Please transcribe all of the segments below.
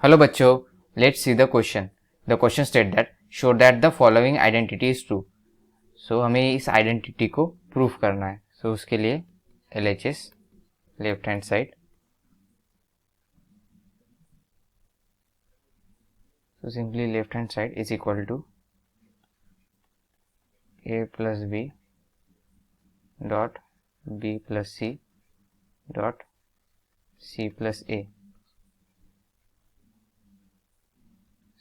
Hello बच्चों, let's see the question. The question state that show that the following identity is true. So हमें इस identity को proof करना है. So उसके लिए LHS left hand side. So simply left hand side is equal to a plus b dot b plus c dot c plus a.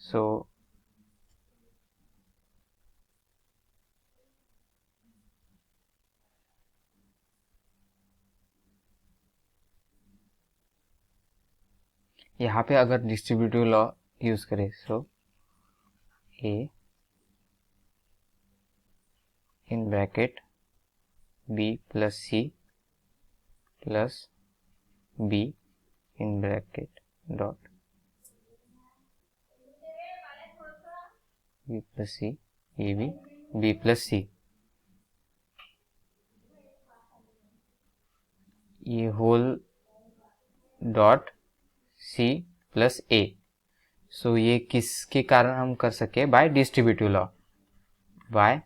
So यहाँ पे अगर डिस्ट्रीब्यूटिव लॉ यूज करें so a in bracket b plus c plus b in bracket dot b plus c ab b plus c ये whole dot c plus a. So ये किसके कारण हम कर सके? By distributive law. By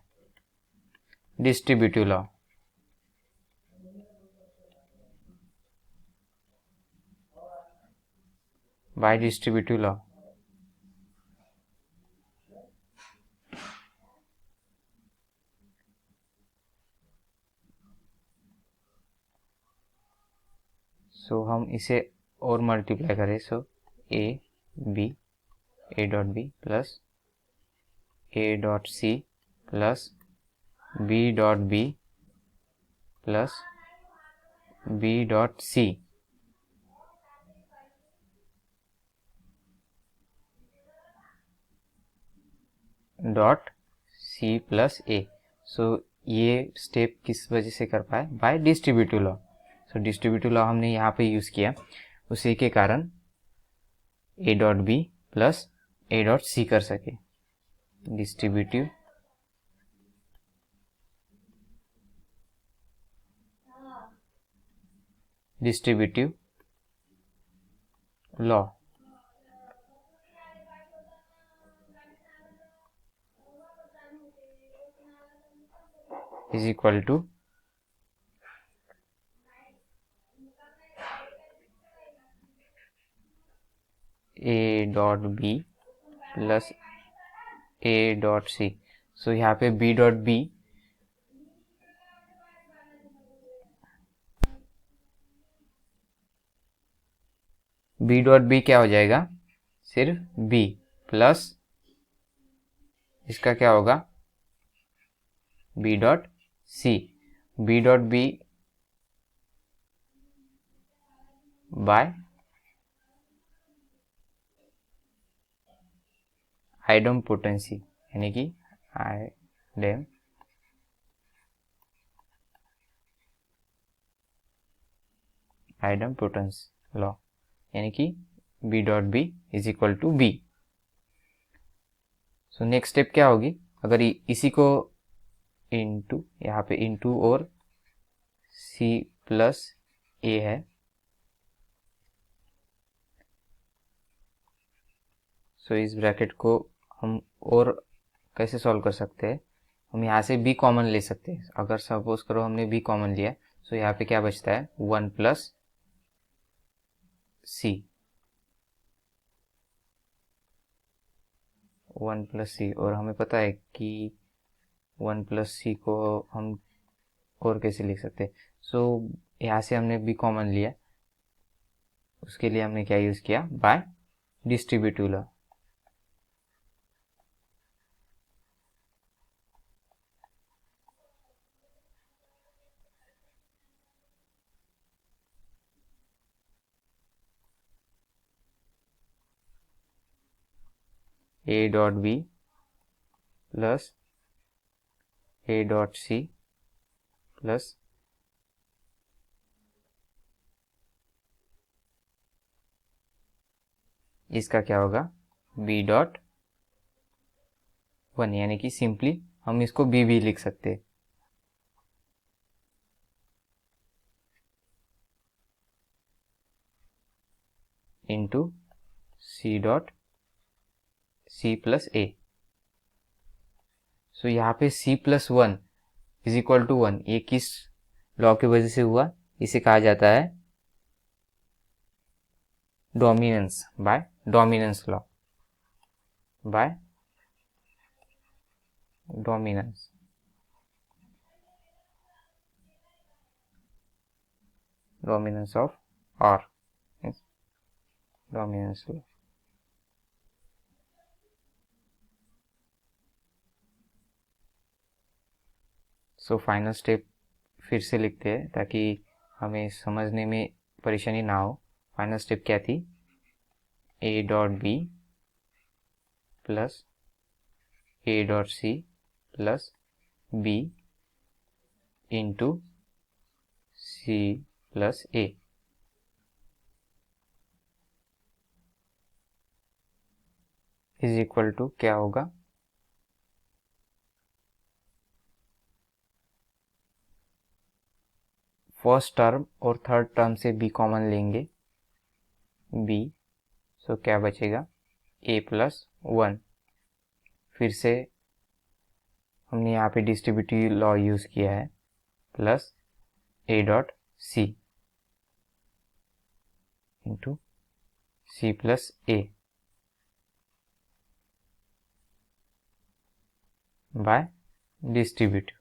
distributive law. By distributive law. So हम इसे और मल्टीप्लाई करें. So a dot b plus a dot c plus b dot b plus b dot c dot c plus a. So ये step किस वजह से कर पाए? By distributive law. So distributive law हमने यहाँ पे यूज किया, उसी के कारण a dot b plus a dot c कर सके. Distributive law is equal to a dot b plus a dot c. So यहाँ पे b डॉट b क्या हो जाएगा? सिर्फ b प्लस इसका क्या होगा? b dot c. b dot b by idempotency, यानी कि आइडम्पोटेंस लॉ, यानी कि b dot b is equal to b. So next step क्या होगी? अगर इसी को इनटू, यहाँ पे इनटू और c प्लस a है, सो इस ब्रैकेट को हम और कैसे सॉल्व कर सकते हैं? हम यहाँ से b कॉमन ले सकते हैं. अगर सपोज करो हमने b कॉमन लिया, सो यहाँ पे क्या बचता है? 1 प्लस c. 1 plus c. और हमें पता है कि 1 प्लस c को हम और कैसे लिख सकते हैं? सो यहाँ से हमने b कॉमन लिया, उसके लिए हमने क्या यूज किया? Bye distributive law. a dot b plus a dot c plus इसका क्या होगा? b डॉट 1, यानी कि सिंपली हम इसको b भी लिख सकते हैं. Into C dot C plus A. So यहाँ पे C plus one is equal to one, ये किस लॉ की वजह से हुआ? इसे कहा जाता है dominance by dominance law, by dominance. Dominance of R, dominance law. So final step फिर से लिखते हैं ताकि हमें समझने में परेशानी ना हो। फाइनल स्टेप क्या थी? A dot B plus A dot C plus B into C plus A is equal to क्या होगा? फर्स्ट टर्म और थर्ड टर्म से बी कॉमन लेंगे, बी, सो क्या बचेगा? A plus one. फिर से हमने यहाँ पे डिस्ट्रीब्यूटिव लॉ यूज़ किया है, plus A dot C into C plus A by distributive.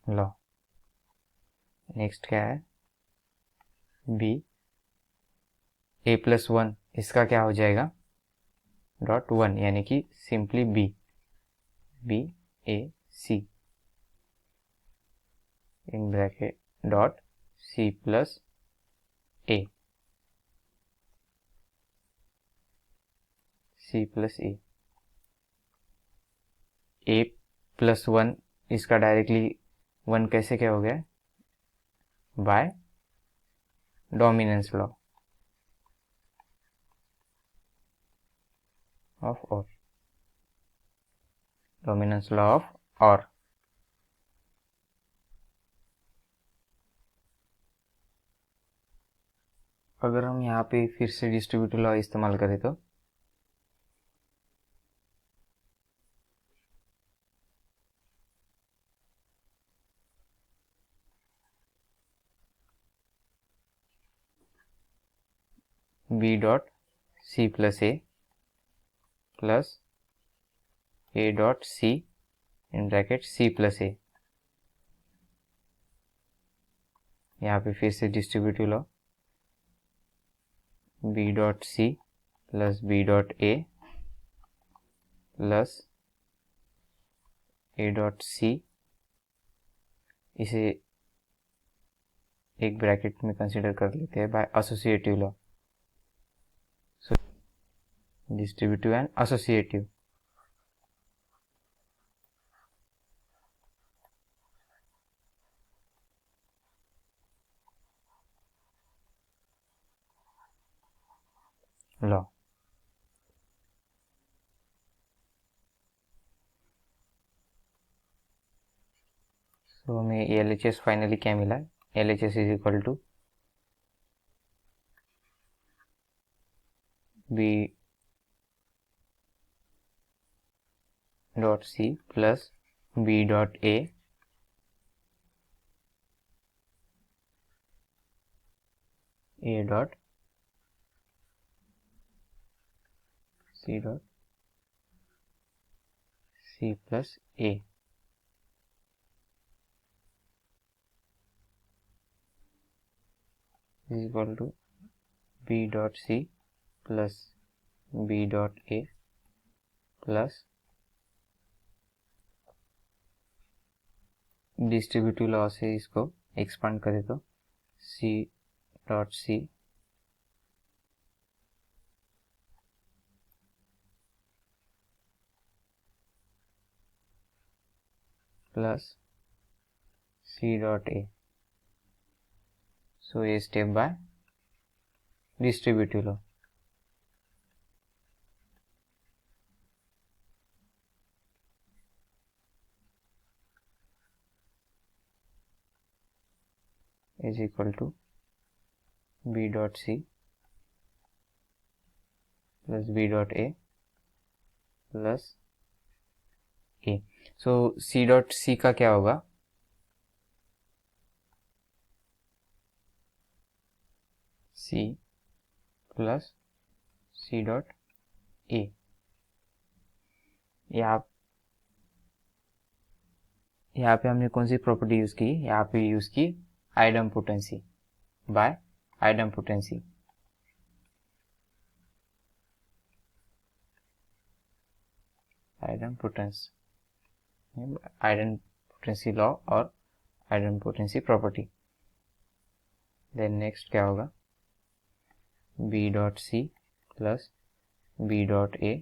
Law next क्या है? बी ए प्लस वन, इसका क्या हो जाएगा? डॉट वन, यानी कि simply B, B A C in bracket dot C plus A, C plus A plus one, इसका directly one कैसे क्या हो गया? By dominance law of or, dominance law of or. अगर हम यहाँ पे फिर से डिस्ट्रीब्यूटिव लॉ इस्तेमाल करें तो B dot C plus A plus A dot C in bracket C plus A, यहाँ पे फिर से distributive law, B dot C plus B dot A plus A dot C, इसे एक ब्रैकेट में कंसीडर कर लेते हैं by associative law, distributive and associative. Law तो हमें LHS फाइनली क्या मिला? LHS is equal to B dot C plus B dot A dot C dot C plus A is equal to B dot C plus B dot A plus distributive law से इसको expand करें तो C dot C plus C dot A. So ये step by distributive law. Is equal to B dot C plus B dot A plus A. So C dot C का क्या होगा, सी plus C dot ए। यहाँ पे हमने कौन सी property use की, यहाँ पे यूज की आइडम्पोटेंसी बाय आइडम्पोटेंसी। आइडम्पोटेंसी लॉ और आइडम्पोटेंसी प्रॉपर्टी। देन नेक्स्ट क्या होगा, B dot C plus B dot A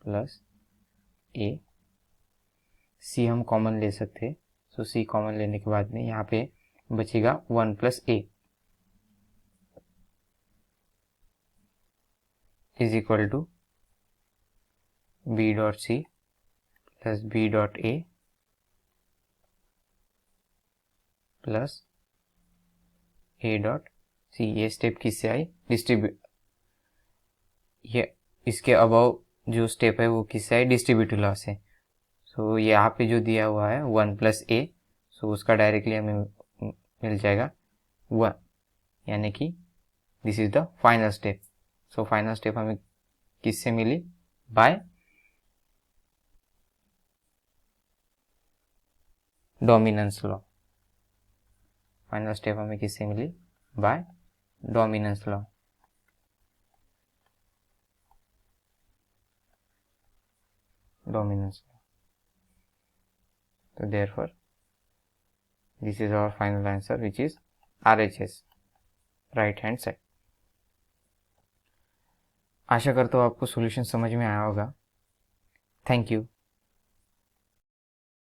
plus A. C हम कॉमन ले सकते हैं, सो सी कॉमन लेने के बाद में यहाँ पे बचेगा 1 plus A is equal to B dot C plus B dot A plus A dot C. ये स्टेप किससे आई, ये इसके अबव जो स्टेप है वो किससे आई, डिस्ट्रीब्यूटिव लॉ से। सो यहाँ पे जो दिया हुआ है 1 प्लस ए, सो उसका डायरेक्टली हमें मिल जाएगा 1, यानी कि this is the final step. So final step हमें किससे मिली, by dominance law. Final step हमें किससे मिली, by dominance law. So therefore this is our final answer, which is RHS, right hand side. आशा करता हूँ आपको सॉल्यूशन समझ में आया होगा। Thank you.